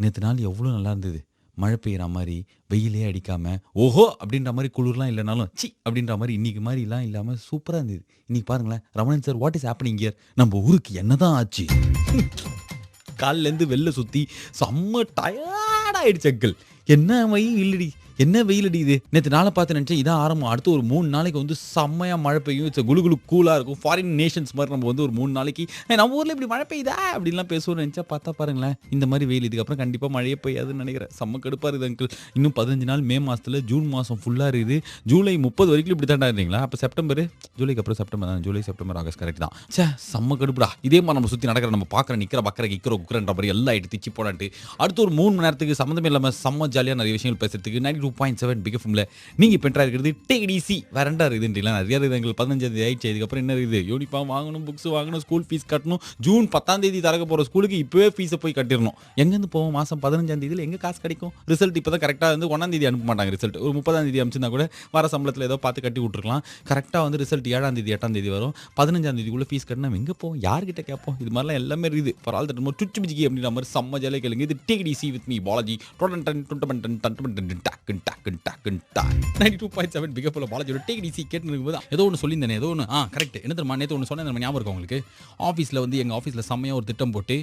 நேற்று நாள் எவ்வளோ நல்லா இருந்தது. மழை பெய்கிற மாதிரி வெயிலே அடிக்காமல் ஓஹோ அப்படின்ற மாதிரி குளிர்லாம் இல்லைனாலும் சி அப்படின்ற மாதிரி இன்றைக்கி மாதிரிலாம் இல்லாமல் சூப்பராக இருந்தது. இன்றைக்கி பாருங்களேன் Ramanan sir, what is happening year? நம்ம ஊருக்கு என்னதான் ஆச்சு? காலிலேருந்து வெளில சுற்றி செம்ம டயர்டாகிடுச்சு அங்கிள். என்ன வெயில் அடிக்குது. நேற்று நாளை பார்த்து நினச்சேன் இதான் ஆரம்பம். அடுத்து ஒரு 3 நாளைக்கு வந்து செம்மையாக மழை பெய்யும். இட்ஸ் குளு கூலாக இருக்கும். ஃபாரின் நேஷன்ஸ் மாதிரி நம்ம வந்து ஒரு 3 நாளைக்கு நம்ம ஊரில் இப்படி மழை பெய்யுதா அப்படின்லாம் பேசுவோம்னு நினச்சா பார்த்தா பாருங்களேன் இந்த மாதிரி வெயில். இதுக்கப்புறம் கண்டிப்பாக மழையே பெய்யாதுன்னு நினைக்கிறேன். செம்ம கடுப்பாக இருக்குது அங்கிள். இன்னும் 15 நாள் மே மாதத்தில், ஜூன் மாதம் ஃபுல்லாக இருக்குது. ஜூலை 30 வரைக்கும் இப்படி தாண்டா இருந்தீங்களா? அப்போ செப்டம்பர், ஜூலைக்கு அப்புறம் செப்டம்பர் தான். ஜூலை செப்டம்பர் ஆகஸ்ட் கரெக்ட் தான். செம்ம கடுப்புடா. இதே மாதிரி நம்ம சுற்றி நடக்கிற, நம்ம பார்க்குற நிற்கிற பக்கிற கிக்கிற குக்குறன்ற மாதிரி எல்லாம் ஆகிட்டு திச்சு போடாட்டு அடுத்து ஒரு 3 மணி நேரத்துக்கு சம்மந்தமே இல்லாமல் செம்ம ஜாலியாக நிறைய விஷயங்கள் பேசுறதுக்கு 92.7 பிக் எஃப்எம்ல நீங்க பெற்றா இருக்கிறது டிடிசி. வேறண்டா இருக்குதுன்றீங்களா? நிறைய இருக்குது எங்களுக்கு. 15 ஆயிடுச்சு. இதுக்கப்புறம் என்ன இருக்குது? யூனிஃபார்ம் வாங்கணும், புக்ஸ் வாங்கணும், ஸ்கூல் ஃபீஸ் கட்டணும். ஜூன் 10 திறக்க போகிற ஸ்கூலுக்கு இப்போவே ஃபீஸை போய் கட்டிடணும். எங்கேருந்து போவோம்? மாதம் 15 எங்கே காசு கிடைக்கும்? ரிசல்ட் இப்போ தான் கரெக்டாக வந்து 1 அனுப்ப மாட்டாங்க. ரிசல்ட் ஒரு 30 அனுப்பிச்சிருந்தா கூட வர சம்பளத்தில் ஏதோ பார்த்து கட்டி விட்டுருக்கலாம். கரெக்டாக வந்து ரிசல்ட் 7 8 வரும். 15 ஃபீஸ் கட்டினா எங்கே போவோம்? யார்கிட்ட கேட்போம்? இது மாதிரிலாம் எல்லாமே இருக்குது. ஃபார் ஆல் தட் மோர் சுச்சு பிஜிக்கி அப்படின்ற மாதிரி செம்ம ஜாலியாக கேளுங்க. இது டிடிசி with me Balaji. 92.7 Big FM பாலாஜியோட டிடிசி கேட்டு இருக்கும்போது ஏதோ ஒன்று சொல்லியிருந்தேன். ஏதோ ஒன்று கரெக்ட். என்ன தெரியுமா? நேற்று ஒன்று சொன்னேன், ஞாபகம் இருக்கும் உங்களுக்கு? ஆஃபீஸில் வந்து எங்கள் ஆஃபீஸில் செம்மையாக ஒரு திட்டம் போட்டு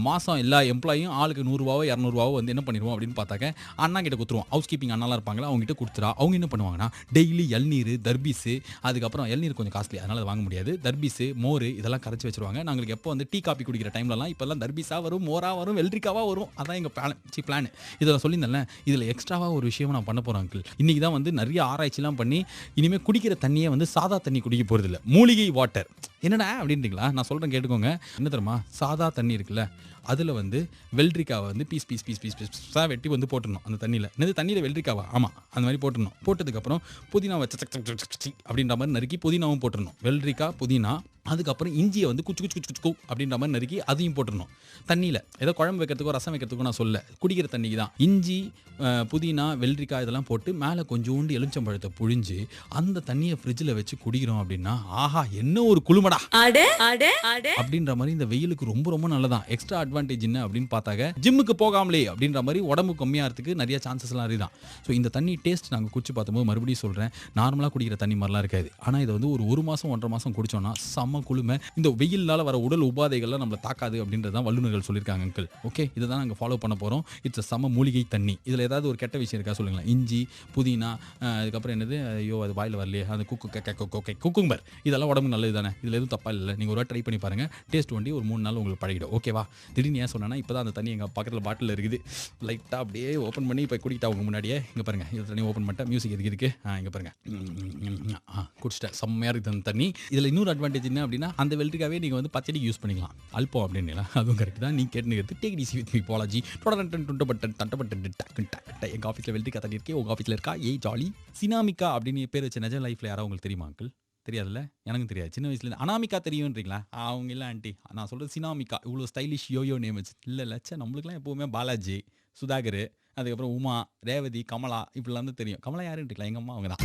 மாதம் எல்லா எம்ப்ளாயும் ஆளுக்கு 100 200 வந்து என்ன பண்ணிடுவோம் அப்படின்னு பார்த்தாக்க அண்ணா கிட்ட கொடுத்துருவோம். ஹவுஸ் கீப்பிங் அண்ணாலாம் இருப்பாங்களா, அவங்க கிட்ட கொடுத்துறா. அவங்க என்ன பண்ணுவாங்கன்னா டெய்லி இளநீர், தர்பீஸு, அதுக்கப்புறம் இளநீர் கொஞ்சம் காஸ்ட்லி அதனால் வாங்க முடியாது, தர்பீஸு, மோர் இதெல்லாம் கரைச்சி வச்சிருவாங்க. நாங்களுக்கு எப்போ வந்து டீ காப்பி குடிக்கிற டைம்லலாம் இப்போல்லாம் தர்பீஸாக வரும், மோராக வரும், வெள்ளரிக்காவாக வரும். அதான் எங்கள் பிளான். இதில் சொல்லியிருந்தேன். இதில் எக்ஸ்ட்ராவாக ஒரு விஷயம் நான் பண்ண போகிறேன் அங்கிள். இன்றைக்கி தான் வந்து நிறைய ஆராய்ச்சிலாம் பண்ணி இனிமேல் குடிக்கிற தண்ணியை வந்து சாதா தண்ணி குடிக்க போகிறதில்ல, மூலிகை வாட்டர். என்னடா அப்படின்றீங்களா? நான் சொல்கிறேன் கேட்டுக்கோங்க. என்ன தெரியுமா? சாதா தண்ணி இருக்குல்ல, அதில் வந்து வெள்ளரிக்காவை வந்து பீஸ் வெட்டி வந்து போட்டுடணும் அந்த தண்ணியில். என்னது தண்ணியில் வெள்ளரிக்காவா? ஆமாம், அந்த மாதிரி போட்டுடணும். போட்டதுக்கப்புறம் புதினாவை அப்படின்ற மாதிரி நறுக்கி புதினாவும் போட்டுடணும். வெள்ளரிக்காய், புதினா, அதுக்கப்புறம் இஞ்சியை வந்து குச்சு அப்படின்ற மாதிரி நறுக்கி அதையும் போட்டுடணும் தண்ணியில். ஏதோ குழம்பு வைக்கிறதுக்கோ ரசம் வைக்கிறதுக்கோ நான் சொல்ல, குடிக்கிற தண்ணிக்கு தான். இஞ்சி, புதினா, வெள்ளரிக்காய் இதெல்லாம் போட்டு மேலே கொஞ்சோண்டு எலுமிச்சம்பழத்தை புழிஞ்சு அந்த தண்ணியை ஃப்ரிட்ஜில் வச்சு குடிக்கிறோம் அப்படின்னா ஆஹா என்ன ஒரு குளுமடா அப்படின்ற மாதிரி. இந்த வெயிலுக்கு ரொம்ப ரொம்ப நல்லதான். எக்ஸ்ட்ரா அட்வான்டேஜ் என்ன அப்படின்னு பார்த்தாக்க, ஜிம்முக்கு போகாமலே அப்படின்ற மாதிரி உடம்பு கம்மியாகிறதுக்கு நிறைய சான்சஸ்லாம் இருக்குதான். ஸோ இந்த தண்ணி டேஸ்ட் நாங்கள் குடிச்சு பார்த்தபோது மறுபடியும் சொல்கிறேன், நார்மலாக குடிக்கிற தண்ணி மாதிரிலாம் இருக்காது. ஆனால் இதை வந்து ஒரு மாதம் 1.5 மாதம் குடிச்சோன்னா செம்ம குளுமை. இந்த வெயில்னால வர உடல் உபாதைகள்லாம் நம்மளை தாக்காது அப்படின்றதான் வல்லுநர்கள் சொல்லியிருக்காங்க அங்கிள். ஓகே, இதை தான் நாங்கள் ஃபாலோ பண்ண போகிறோம். இட்ஸ் செம்ம மூலிகை தண்ணி. இதில் ஏதாவது ஒரு கெட்ட விஷயம் இருக்கா சொல்லுங்களேன்? இஞ்சி, புதினா, அதுக்கப்புறம் என்னது, ஐயோ அது வாயில் வரலையே, அந்த குக்கும்பர், இதெல்லாம் உடம்பு நல்லது தானே. இதில் எதுவும் தப்பா இல்லை. நீங்கள் ஒரு ட்ரை பண்ணி பாருங்கள். டேஸ்ட் வண்டி ஒரு 3 நாள் உங்களுக்கு பழகிடும். ஓகேவா? திடீர்னு ஏன் சொன்னேன்னா, இப்போ தான் அந்த தண்ணி எங்கள் பக்கத்தில் பாட்டில் இருக்குது. லைட்டாக அப்படியே ஓப்பன் பண்ணி இப்போ குடிக்கிட்டா அவங்க முன்னாடியே. இங்கே பாருங்கள், இது தண்ணி ஓப்பன் பண்ணிட்டேன். மியூசிக் எதுக்கு இருக்கு? இங்கே பாருங்கள், குடிச்சிட்டேன். செம்மையாக இருக்குது அந்த தண்ணி. இதில் இன்னொரு அட்வான்டேஜ் என்ன அப்படின்னா, அந்த வெள்ளரிக்காவே நீங்கள் வந்து பச்சடிக்கு யூஸ் பண்ணிக்கலாம். அல்பம் அப்படின்னா அதுவும் கரெக்ட் தான். நீங்கள் கேட்டுக்கிறது டிடிசி வித் மீ பாலாஜி. எங்கள் ஆஃபீஸில் வெள்ளரிக்காய் தண்ணி இருக்கே, உங்கள் ஆஃபீஸில் இருக்கா? ஏய் ஜாலி. சினாமிகா அப்படின்னு பேர் வச்ச நிஜ லைஃப்பில் யாராவது உங்களுக்கு தெரியுமா அங்கிள்? தெரியாதுல்ல? எனக்கும் தெரியாது. சின்ன வயசுலேருந்து அனாமிகா தெரியுன்றீங்களா? அவங்க இல்லை ஆண்டி, நான் சொல்கிறது சினாமிகா. இவ்வளோ ஸ்டைலிஷ் யோயோ நேம் வச்சு இல்லை லட்சம். நம்மளுக்குலாம் எப்போவுமே பாலாஜி, சுதாகர், அதுக்கப்புறம் உமா, ரேவதி, கமலா இப்படிலாம் தான் தெரியும். கமலா யாருன்றீங்களா? எங்கள் அம்மா அவங்க தான்.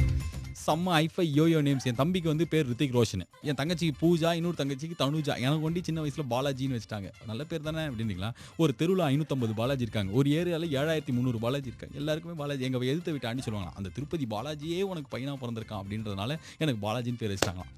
செம்ம ஐஃபை யோயோ நேம்ஸ். என் தம்பிக்கு வந்து பேர் ரித்திக் ரோஷன், என் தங்கச்சிக்கு பூஜா, இன்னொரு தங்கச்சிக்கு தனுஜா. எனக்கு ஒண்டி சின்ன வயசில் பாலாஜின்னு வச்சுட்டாங்க. நல்ல பேர் தானே அப்படின்றீங்களா? ஒரு தெருவில் 550 பாலாஜி இருக்காங்க. ஒரு ஏரியாவில் 7300 பாலாஜி இருக்காங்க. எல்லாருக்குமே பாலாஜி. எங்கள் எதிர்த்து விட்டு ஆண்டி சொல்லுவாங்க, அந்த திருப்பதி பாலாஜியே உனக்கு பையனாக பிறந்திருக்கான் அப்படின்றதுனால எனக்கு பாலாஜின்னு பேர் வச்சுட்டாங்களாம்.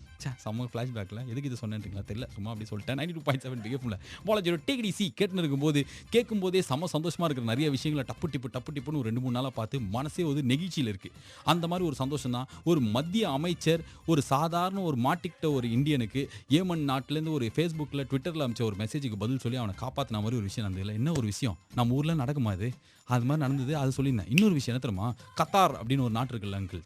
செம்ம ஃப்ளாஷ்பேக்கில் எதுக்கு இது சொன்னேன்றீங்களா தெரியல, சும்மா அப்படி சொல்லிட்டேன். 92.7 பிஎஃப்ல பாலாஜியோட டிடிசி கேட்டுன்னு இருக்கும்போது கேட்கும்போதே செம்ம சந்தோஷமாக இருக்கிற நிறைய விஷயங்களை டப்பு டிப்புன்னு ஒரு 2-3 நாளாக பார்த்து மனசே ஒரு நெகிழ்ச்சியில் இருக்குது. அந்த மாதிரி ஒரு சந்தோஷம் தான். ஒரு மத்திய அமைச்சர் ஒரு சாதாரண ஒரு மாட்டிக்கிட்ட ஒரு இந்தியனுக்கு ஏமன் நாட்டிலேருந்து ஒரு ஃபேஸ்புக்கில் ட்விட்டரில் அமைச்ச ஒரு மெசேஜுக்கு பதில் சொல்லி அவனை காப்பாற்றின மாதிரி ஒரு விஷயம் நடந்ததில்லை. என்ன ஒரு விஷயம் நம்ம ஊரில் நடக்குமா? அது மாதிரி நடந்தது. அது சொல்லியிருந்தேன். இன்னொரு விஷயம் என்ன தெரியுமா? கத்தார் அப்படின்னு ஒரு நாட்டு இருக்குல்ல அங்கிள்,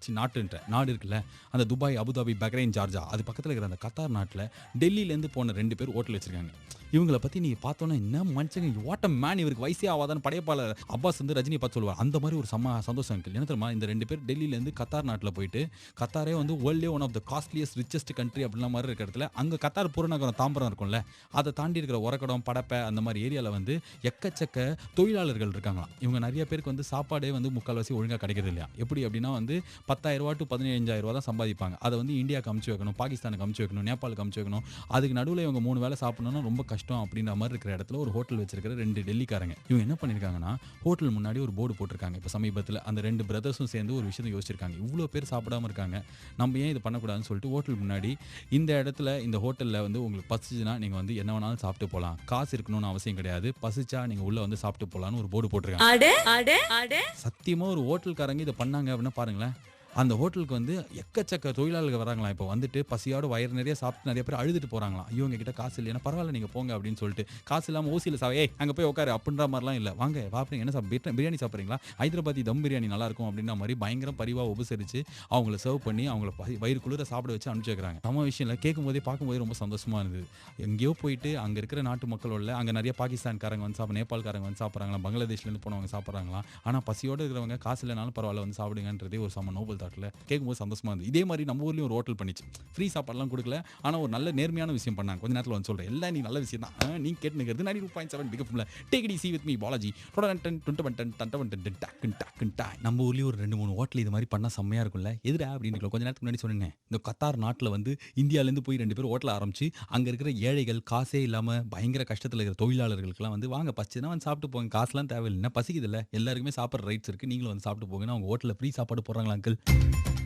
நாடு இருக்குல்ல, அந்த துபாய், அபுதாபி, பஹ்ரைன், ஜார்ஜா, அது பக்கத்தில் இருக்கிற அந்த கத்தார் நாட்டில் டெல்லியிலேருந்து போன 2 பேர் ஹோட்டல் வச்சிருக்காங்க. இவங்களை பற்றி நீங்கள் பார்த்தோன்னா என்ன மனுஷங்க, வாட் அ மேன், இவருக்கு வயசே ஆகாதான்னு படையப்பாளர் அப்பாஸ் வந்து ரஜினியை பார்த்து சொல்லுவார். அந்த மாதிரி ஒரு சந்தோஷம் அங்கிள். என்ன தெரியுமா? இந்த 2 பேர் டெல்லியிலேருந்து கத்தார் நாட்டில் போயிட்டு கத்தாரே வந்து வேர்ல்டே one of the costliest richest country அப்படின்ற மாதிரி இருக்கிற இடத்துல அங்கே கத்தார் புறநகரம் தாம்பரம் இருக்கும்ல, அதை தாண்டி இருக்கிற உரக்கடம் படப்பை அந்த மாதிரி ஏரியாவில் வந்து எக்கச்சக்க தொழிலாளர்கள் இருக்காங்களாம். இவங்க நிறைய பேருக்கு வந்து சாப்பாடே வந்து முக்கால்வாசி ஒழுங்காக கிடைக்கிறது இல்லையா. எப்படி அப்படின்னா வந்து 10,000 to 15,000 தான் சம்பாதிப்பாங்க. அதை வந்து இந்தியாவுக்கு அமுச்சு வைக்கணும், பாகிஸ்தானுக்கு அமுச்சு வைக்கணும், நேபாளுக்கு அமுச்சு வைக்கணும். அதுக்கு நடுவில் இவங்க 3 வேளை சாப்பிடணும்னா ரொம்ப கஷ்டம் அப்படின்ற மாதிரி இருக்கிற இடத்துல ஒரு ஹோட்டல் வச்சிருக்கிற 2 டெல்லிக்காரங்க இவங்க என்ன பண்ணியிருக்காங்கன்னா, ஹோட்டல் முன்னாடி ஒரு போர்டு போட்டிருக்காங்க. இப்போ சமீபத்தில் அந்த 2 பிரதர்ஸும் சேர்ந்து ஒரு விஷயத்தை யோசிச்சிருக்காங்க. இவ்வளோ பேர் சாப்பிடாம இருக்காங்க, நம்ம ஏன் இது பண்ணக்கூடாதுன்னு சொல்லிட்டு ஹோட்டல் முன்னாடி இந்த இடத்துல இந்த ஹோட்டலில் வந்து உங்களுக்கு பசிச்சுன்னா நீங்கள் வந்து என்ன வேணாலும் சாப்பிட்டு போகலாம், காசு இருக்கணும்னு அவசியம் கிடையாது, பசிச்சா நீங்கள் உள்ளே வந்து சாப்பிட்டு போகலான்னு ஒரு போர்டு போட்டிருக்காங்க. சத்தியமாக ஒரு ஹோட்டல்காரங்க இதை பண்ணாங்க அப்படின்னா பாருங்களேன். அந்த ஹோட்டலுக்கு வந்து எக்கச்சக்க தொழிலாளர்கள் வராங்களாம். இப்போ வந்துட்டு பசியோட வயிறு நிறைய சாப்பிட்டு நிறைய பேர் அழுதுட்டு போகிறாங்களாம். இவங்க கிட்ட காசு இல்லைன்னா பரவாயில்ல நீங்கள் போங்க அப்படின்னு சொல்லிட்டு, காசு இல்லாமல் ஓசியில் அங்கே போய் உட்காரு அப்படின்ற மாதிரிலாம் இல்லை. வாங்க சாப்பிடுங்க, என்ன பிரியாணி சாப்பிட்றீங்களா, ஹைதராபாத்தி தம் பிரியாணி நல்லாயிருக்கும் அப்படின்ற மாதிரி பயங்கரம் பரிவாக உபசரித்து அவங்கள சர்வ் பண்ணி அவங்கள வயிறு குளிர சாப்பிட வச்சு அனுப்பிச்சு வைக்கிறாங்க. நம்ம விஷயம் இல்லை, கேட்கும் போதே பார்க்கும்போதே ரொம்ப சந்தோஷமாக இருந்தது. எங்கேயோ போயிட்டு அங்கே இருக்கிற நாட்டு மக்களோட அங்கே நிறைய பாகிஸ்தான்காரங்க வந்து சாப்பிட, நேபாள்காரங்க வந்து சாப்பிட்றாங்களா, பங்களாதேஷ்லேருந்து போனவங்க சாப்பிட்றாங்களா. ஆனால் பசியோடு இருக்கிறவங்க காசு இல்லைனாலும் பரவாயில்ல வந்து சாப்பிடுங்கன்றதே ஒரு சம நோபல் தாட்டில் கேட்கும்போது சந்தோஷமா இருந்தது. இதே மாதிரி நம்ம ஊர்லேயும் ஒரு ஹோட்டல் பண்ணிச்சு, ஃப்ரீ சாப்பாடுலாம் கொடுக்கல, ஆனால் ஒரு நல்ல நேர்மையான விஷயம் பண்ணாங்க. கொஞ்ச நேரத்தில் வந்து சொல்கிறேன், எல்லாம் நீ நல்ல விஷயம் தான். நீ கேட்டுக்கிறது 92.7 பிக் எஃப்எம்ல take it easy with me Balaji. நம்ம ஊர்லேயும் ஒரு 2-3 ஹோட்டல் இது மாதிரி பண்ணால் செம்மையாக இருக்கும்ல. எதுடா அப்படின்னு கொஞ்ச நேரத்துக்கு முன்னாடி சொன்னேன், இந்த கத்தார் நாட்டில் வந்து இந்தியாவிலேருந்து போய் 2 பேர் ஹோட்டல் ஆரம்பிச்சு அங்கே இருக்கிற ஏழைகள், காசே இல்லாமல் பயங்கர கஷ்டத்தில் இருக்கிற தொழிலாளர்களுக்குலாம் வந்து வாங்க பச்சுன்னா வந்து சாப்பிட்டு போங்க, காசுலாம் தேவையில்லைன்னா பசிக்குது இல்லை, எல்லாருக்குமே சாப்பிட்ற ரைட்ஸ் இருக்குது, நீங்களும் வந்து சாப்பிட்டு போங்கன்னா அவங்க ஹோட்டலில் ஃப்ரீ சாப்பாடு போடுறாங்களா அங்கிள்.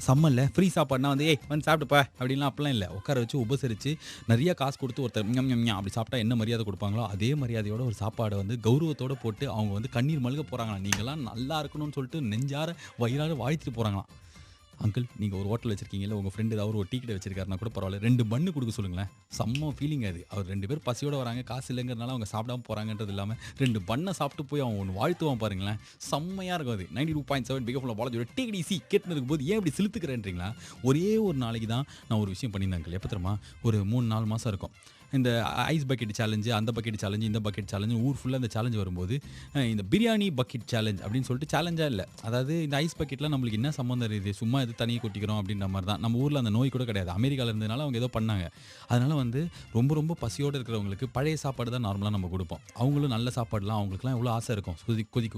சம்மல்ல ஃப்ரீ சாப்பாடுனா வந்து வந்து சாப்பிட்டுப்பா அப்படின்லாம் அப்படிலாம் இல்லை, உட்கார வச்சு உபசரித்து நிறைய காசு கொடுத்து ஒருத்தர் அப்படி சாப்பிட்டா என்ன மரியாதை கொடுப்பாங்களோ அதே மரியாதையோட ஒரு சாப்பாடை வந்து கௌரவத்தோடு போட்டு அவங்க வந்து கண்ணீர் மல்க போகிறாங்களாம். நீங்களாம் நல்லா இருக்கணும்னு சொல்லிட்டு நெஞ்சார வயிறார வாழ்த்திட்டு போகிறாங்களாம். அங்கிள் நீங்கள் ஒரு ஹோட்டல் வச்சிருக்கீங்களா, உங்கள் ஃப்ரெண்டு ஏதாவது ஒரு டீ கடை வச்சிருக்காருனா கூட பரவாயில்ல, 2 பன்னு கொடுக்க சொல்லுங்களேன். செம்ம ஃபீலிங் அது. அவர் 2 பேர் பசியோடு வராங்க, காசு இல்லைங்கிறதுனால அவங்க சாப்பிடாம போகிறாங்கன்றது இல்லாமல் 2 பண்ணை சாப்பிட்டு போய் அவங்க ஒன்று வாழ்த்துவான் பாருங்களேன், செம்மையாக இருக்கும் அது. 92.7 பிக் எஃப்எம்ல பாலாஜியோட டேக் இட் ஈஸி கேட்டுனதுக்கு போது ஏன் இப்படி சிலுத்துக்கிறேன்றீங்களா. ஒரே ஒரு நாளைக்கு தான் நான் ஒரு விஷயம் பண்ணியிருந்தேன் அங்கிள். எப்போ தெரியுமா, ஒரு 3-4 மாதம் இருக்கும். இந்த ஐஸ் பக்கெட் சேலஞ்சு, அந்த பக்கெட் சேலஞ்சு, இந்த பக்கெட் சேலஞ்சு, ஊர் ஃபுல்லாக இந்த சேலஞ்சு வரும்போது இந்த பிரியாணி பக்கெட் சேலஞ்ச் அப்படின்னு சொல்லிட்டு சேலஞ்சாக இல்லை. அதாவது இந்த ஐஸ் பக்கெட்டில் நம்மளுக்கு என்ன சம்மந்தம் இருக்குது, சும்மா இது தனியாக கொட்டிக்கிறோம் அப்படின்ற மாதிரி தான். நம்ம ஊரில் அந்த நோய் கூட கிடையாது, அமெரிக்காவில் இருந்ததுனால அவங்க ஏதோ பண்ணாங்க. அதனால் வந்து ரொம்ப ரொம்ப பசியோடு இருக்கிறவங்களுக்கு பழைய சாப்பாடு தான் நார்மலாக நம்ம கொடுப்போம். அவங்களும் நல்ல சாப்பாடுலாம் அவங்களுக்குலாம் எவ்வளோ ஆசை இருக்கும்,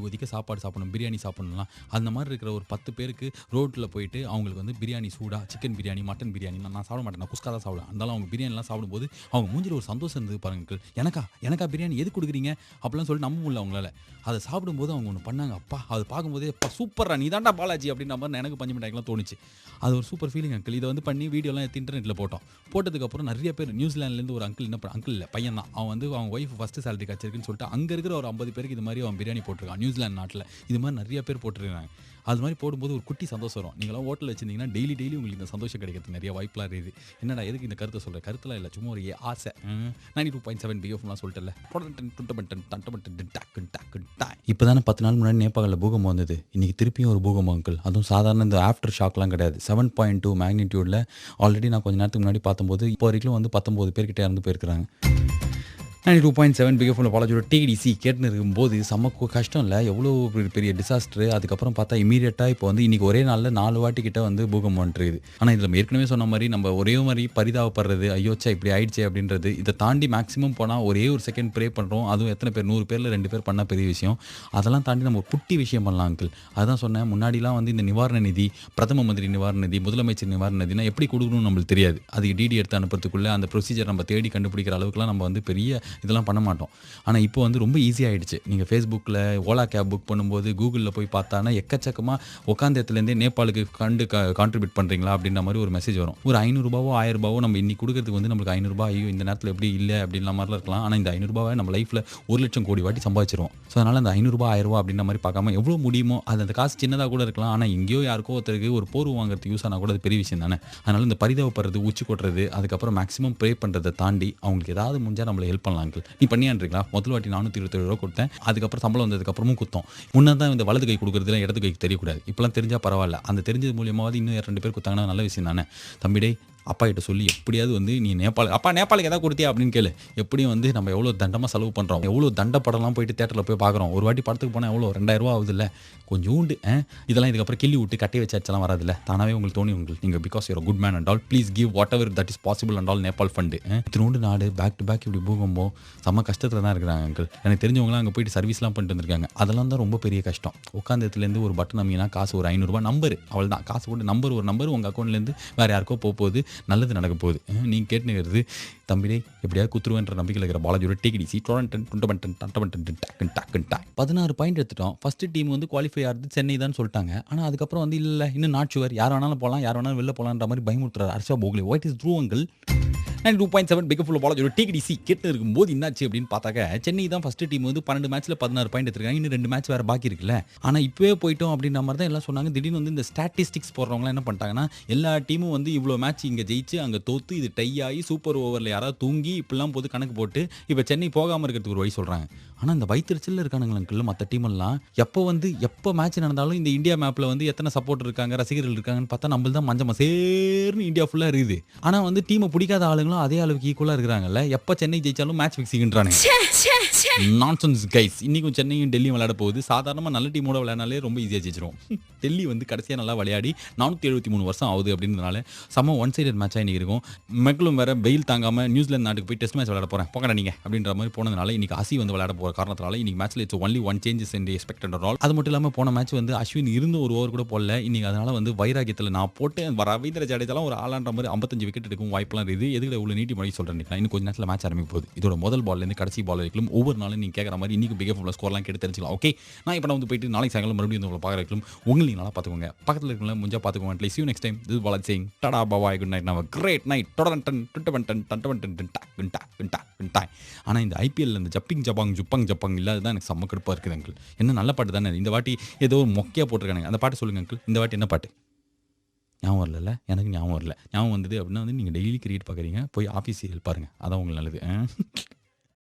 கொதிக்க சாப்பாடு சாப்பிடணும், பிரியாணி சாப்பிடணும்லாம். அந்த மாதிரி இருக்கிற ஒரு 10 பேருக்கு ரோட்டில் போயிட்டு அவங்களுக்கு வந்து பிரியாணி சூடாக, சிக்கன் பிரியாணி, மட்டன் பிரியாணி, நான் சாப்பிட மாட்டேன், நான் குஸ்கா தான் சாப்பிடுவேன். அதனால அவங்க பிரியாணிலாம் சாப்பிடும்போது அவங்க ஒரு சந்தோஷம் இருந்தது பாருங்க. எனக்கா பிரியாணி எது கொடுக்குறீங்க அப்படிலாம் சொல்லிட்டு நம்ப முடியல அவங்களால. அதை சாப்பிடும்போது அவங்க ஒன்று பண்ணாங்க, அப்பா அது பார்க்கும்போதே அப்பா சூப்பரா நீ தாண்டா பாலாஜி அப்படின்ற மாதிரி எனக்கு பஞ்சு மிட்டாய்க்கெலாம் தோணுச்சு. அது ஒரு சூப்பர் ஃபீலிங் அங்கிள். இதை வந்து பண்ணி வீடியோலாம் எடுத்து இன்டர்நெட்டில் போட்டதுக்கப்புறம் நிறைய பேர் நியூசிலாண்ட்லேருந்து ஒரு அங்கிள் அங்கிள் இல்லை பையன் தான், அவன் வந்து அவன் ஒய்ஃப் ஃபஸ்ட்டு சேலரி கிடச்சிருக்குன்னு சொல்லிட்டு அங்கே இருக்கிற ஒரு 50 பேருக்கு இது மாதிரி அவன் பிரியாணி போட்டிருக்கான். நியூசிலாந்து நாட்டில் இது மாதிரி நிறைய பேர் போட்டிருக்காங்க. அது மாதிரி போடும்போது ஒரு குட்டி சந்தோஷம் வரும். நீங்களாம் ஹோட்டல் வச்சிருந்தீங்கன்னா டெய்லி உங்களுக்கு இந்த சந்தோஷம் கிடைக்கிறது நிறைய வாய்ப்பெலாம் இருக்குது. என்னடா எதுக்கு இந்த கருத்தை சொல்கிறேன், கருத்துலாம் இல்லை, சும்மா ஒரு ஆசை. 92.7 பிஎஃப்லாம் சொல்லிட்டல. இப்போ தானே 10 நாள் முன்னாடி நேபாளில் பூகம்பம் வந்தது. இன்றைக்கி திருப்பியும் ஒரு பூகம்பம் அங்கிள். அதுவும் சாதாரண இந்த ஆஃப்டர் ஷாக்லாம் கிடையாது, 7.2 மேக்னிடியூடில். ஆல்ரெடி நான் கொஞ்சம் நேரத்துக்கு முன்னாடி பார்த்தம்போது இப்போ வரைக்கும் வந்து 19 பேர்கிட்ட இறந்து போயிருக்கிறாங்க. 92.7 பிக் எஃப்எம்ல பாலாஜியோட டிடிசி கேட்டுன்னு இருக்கும்போது செம்ம கஷ்டம் இல்லை, எவ்வளோ பெரிய டிசாஸ்டர். அதுக்கப்புறம் பார்த்தா இமீடியட்டாக இப்போ வந்து இன்றைக்கி ஒரே நாளில் 4 வாட்டி கிட்ட வந்து பூகம்பம் வந்துருக்குது. ஆனால் இதில் ஏற்கனவே சொன்ன மாதிரி நம்ம ஒரே மாதிரி பரிதாபப்படுறது, ஐயோச்சா இப்படி ஆயிடுச்சு அப்படின்றது, இதை தாண்டி மேக்ஸிமம் போனால் ஒரே ஒரு செகண்ட் ப்ரே பண்ணுறோம். அதுவும் எத்தனை பேர், 100 பேரில் 2 பேர் பண்ணால் பெரிய விஷயம். அதெல்லாம் தாண்டி நம்ம ஒரு குட்டி விஷயம் பண்ணலாம் அங்கிள். அதுதான் சொன்னேன், முன்னாடிலாம் வந்து இந்த நிவாரண நிதி, பிரதம மந்திரி நிவாரண நிதி, முதலமைச்சர் நிவாரண நிதினா எப்படி கொடுக்கணும்னு நம்மளுக்கு தெரியாது. அதுக்கு டிடி எடுத்து அனுப்புறதுக்குள்ளே அந்த ப்ரொசீஜர் நம்ம தேடி கண்டுபிடிக்கிற அளவுக்குலாம் நம்ம வந்து பெரிய இதெல்லாம் பண்ண மாட்டோம். ஆனால் இப்போ வந்து ரொம்ப ஈஸியாகிடுச்சு. நீங்கள் ஃபேஸ்புக்கில் ஓலா கேப் புக் பண்ணும்போது கூகுளில் போய் பார்த்தானா எக்கச்சக்கமாக உட்காந்தத்துலேருந்தே நேபாளுக்கு கான்ட்ரிபியூட் பண்ணுறீங்களா அப்படின்ற மாதிரி ஒரு மெசேஜ் வரும். ஒரு 500 ரூபாவோ 1000 ரூபாவோ நம்ம இன்னைக்கு கொடுக்கறதுக்கு வந்து நம்மளுக்கு 500 ரூபாய் ஐயோ இந்த நேரத்தில் எப்படி இல்லை அப்படின்ற மாதிரிலாம் இருக்கலாம். ஆனால் இந்த 500 ரூபாவை நம்ம லைஃப்பில் 1,00,000 கோடி வாட்டி சம்பாதிச்சிருவோம். ஸோ அதனால் அந்த 500 ரூபாய் 1000 ரூபா அப்படின்ற மாதிரி பார்க்காம எவ்வளோ முடியுமோ அது, அந்த காசு சின்னதாக கூட இருக்கலாம், ஆனால் எங்கேயோ யாருக்கோ ஒருத்தருக்கு ஒரு போர்வு வாங்குறதுக்கு யூஸ் ஆனால் கூட அது பெரிய விஷயம் தானே. அதனால் இந்த பரிதாபப்படுறது, உச்சி கொட்டுறது, அதுக்கப்புறம் மேக்ஸிமம் ப்ரே பண்ணுறதை தாண்டி அவங்களுக்கு ஏதாவது முடிஞ்சால் நம்மளை ஹெல்ப் பண்ணலாம் அங்கிள். நீ பண்ணியான்றீங்களா? முதல் வாட்டி 427 ரூபா கொடுத்தேன், அதுக்கப்புறம் சம்பளம் வந்ததுக்கப்புறமும் குத்தோம். முன்னே தான் இந்த வலது கை கொடுக்குறதுலாம் இடது கைக்கு தெரியக்கூடாது. இப்போலாம் தெரிஞ்சால் பரவாயில்ல, அந்த தெரிஞ்சது மூலியமாவது இன்னும் 2 பேர் கொடுத்தாங்கன்னா நல்ல விஷயம் தானே. தம்பிடே அப்பா கிட்ட சொல்லி எப்படியாவது வந்து நீ நேபாளுக்கு எதாவது கொடுத்தியா அப்படின்னு கேளு. எப்படியும் வந்து நம்ம எவ்வளோ தண்டமாக செலவு பண்ணுறோம், எவ்வளோ தண்ட படம்லாம் போயிட்டு தேட்டரில் போய் பார்க்குறோம். ஒரு வாட்டி படத்துக்கு போனால் எவ்வளோ 2000 ஆகுது இல்லை, கொஞ்சோண்டு இதெல்லாம் இதுக்கப்புறம் கிள்ளி விட்டு கட்டி வச்சாச்செல்லாம் வராதில்ல, தானாகவே உங்களுக்கு தோணி உங்களுக்கு நீங்கள் because you're good man and all please give whatever that is possible and all Nepal fund. இத்தினோண்டு நாடு பேக் டு பேக் இப்படி பூகம்போ செம்ம கஷ்டத்தில் தான் இருக்கிறாங்க அங்கிள். எனக்கு தெரிஞ்சவங்களாம் அங்கே போயிட்டு சர்வீஸ்லாம் பண்ணிட்டு வந்திருக்காங்க. அதெல்லாம் தான் ரொம்ப பெரிய கஷ்டம். உட்காந்தத்துலேருந்து ஒரு பட்டன் நம்பினா காசு ஒரு 500 நம்பர், அவள் தான் காசு போட்டு ஒரு நம்பர் உங்கள் அக்கௌண்ட்லேருந்து வேறு யாருக்கோ போகுது, நல்லது நடக்க போகுது. நீங்கள் கேட்டுங்கிறது தம்பிடே எப்படியாவது குத்துருவேன்ற நம்பிக்கையில் இருக்கிற பாலாஜியோட டேக்கிடிசி 16 பாயிண்ட் எடுத்துட்டோம். ஃபர்ஸ்ட் டீம் வந்து குவாலிஃபை ஆகிறது சென்னை தான் சொல்லிட்டாங்க. ஆனால் அதுக்கப்புறம் வந்து இல்லை இன்னும் நாட் ஷுவர், யார் வேணாலும் போகலாம், யார் வேணாலும் வெளில போகலான்ற மாதிரி பயமுறுத்துறாரு Harsha Bhogle. What is true uncle? 92.7 Big ஃபுல் பாலாஜியோட டேக்கிடிசி கேட்டு இருக்கும்போது என்னாச்சு அப்படின்னு பார்த்தாக்க சென்னை தான் ஃபர்ஸ்ட் டீம் வந்து 12 மேட்ச்சில் 16 பாயிண்ட் எடுத்துருக்காங்க. இன்னும் 2 மேட்ச் வேறு பாக்கி இருக்குல்ல. ஆனால் இப்போவே போயிட்டோம் அப்படின்ற மாதிரி தான் எல்லாம் சொன்னாங்க. திடீர்னு வந்து இந்த ஸ்டாட்டிஸ்டிக்ஸ் போடுறவங்களாம் என்ன பண்ணிட்டாங்கன்னா, எல்லா டீமும் வந்து இவ்வளோ மேட்ச் இங்கே ஜெயிச்சு அங்கே தோத்து இது டை ஆகி சூப்பர் ஓவரில் யாராவது தூங்கி இப்படிலாம் போது கணக்கு போட்டு இப்போ சென்னை போகாமல் இருக்கிறதுக்கு ஒரு வழி சொல்கிறாங்க. ஆனால் இந்த வயிற்றுச்சலில் இருக்கானுங்களுக்கு மற்ற டீமெல்லாம் எப்போ மேட்ச் நடந்தாலும் இந்த இந்தியா மேப்பில் வந்து எத்தனை சப்போர்ட் இருக்காங்க, ரசிகர்கள் இருக்காங்கன்னு பார்த்தா நம்மள தான் மஞ்சள் மசேர்னு இந்தியா ஃபுல்லாக இருக்குது. ஆனால் வந்து டீமை பிடிக்காத ஆளுங்களும் அதே அளவுக்கு ஈக்குவலாக இருக்கிறாங்கல்ல. எப்போ சென்னை ஜெயிச்சாலும் மேட்ச் ஃபிக்ஸிங்கிறானுங்க. Nonsense guys. இன்னைக்கும் சென்னையும் டெல்லியும் விளையாட போகுது. சாதாரணமாக நல்ல டீமோட விளையாடினாலே ரொம்ப ஈஸியாக ஜெயிச்சிரும். டெல்லி வந்து கடைசியாக நல்லா விளையாடி 473 வருஷம் ஆகுது அப்படின்றதுனால செம்ம ஒன் சைடட் மேட்சாக இன்றைக்கி இருக்கும். மெக்லும் வேறு வெயில் தாங்காமல் நியூசிலாந்து நாட்டுக்கு போய் டெஸ்ட் மேட்ச் விளையாட போகிறேன் போக்கடா நீங்கள் அப்படின்ற மாதிரி போனதுனால இன்றைக்கி அசி வந்து விளையாட போகிற காரணத்தினால இன்றைக்கி மேட்ச்சில் it's only one changes in expected all. அது மட்டும் இல்லாமல் போன மேட்ச் வந்து அஸ்வின் இருந்து ஒரு ஓவர் கூட போடல இன்றைக்கி. அதனால் வந்து வைராகியத்தில் நான் போட்டு ரவீந்திர ஜடேஜாலாம் ஒரு ஆளான்ற மாதிரி 55 விக்கெட் எடுக்கும் வாய்ப்பெல்லாம் இருக்குது. எதுக்கு இவ்வளோ நீட்டி மொழி சொல்கிறேன். இன்னும் கொஞ்சம் நேரத்தில் மேட்ச் ஆரம்பிக்க போகுது. இதோட முதல் பால்லேருந்து கடைசி பால் வரைக்கும் ஒவ்வொரு நாளும் நீங்கள் கேட்குற மாதிரி இன்றைக்கி பிக் ஃபுல் ஸ்கோர்லாம் கேட்டு தெரிஞ்சுக்கலாம். ஓகே, நான் இப்போ வந்து போயிட்டு நாளைக்கு சாயங்காலம் மறுபடியும் உங்களை பார்க்குற வைக்கலும் உங்களை நீங்கள் நல்லா பார்த்துக்கோங்க. பக்கத்தில் இருக்கவங்க முடிஞ்சா பார்த்துக்கோங்க. At least you next time this Balaji saying டடா பாய் குட் நைட். நம்ம கிரேட் நைட் தொடரன். ஆனால் இந்த ஐபிஎல் இந்த ஜப்பாங் இல்லாத தான் எனக்கு செம்ம கடுப்பாக இருக்குது அங்கிள். என்ன நல்ல பாட்டு தானே. இந்த வாட்டி ஏதோ ஒரு மொக்கையாக போட்டிருக்கானுங்க. அந்த பாட்டு சொல்லுங்கள் அங்கிள். இந்த வாட்டி என்ன பாட்டு ஞாபகம் வரல? எனக்கு ஞாபகம் வரல. ஞாபகம் வந்தது அப்படின்னா வந்து நீங்கள் டெய்லி கிரிக்கெட் பார்க்குறீங்க, போய் ஆஃபீஸ் சீரியல் பாருங்கள், அதான் உங்களுக்கு நல்லது.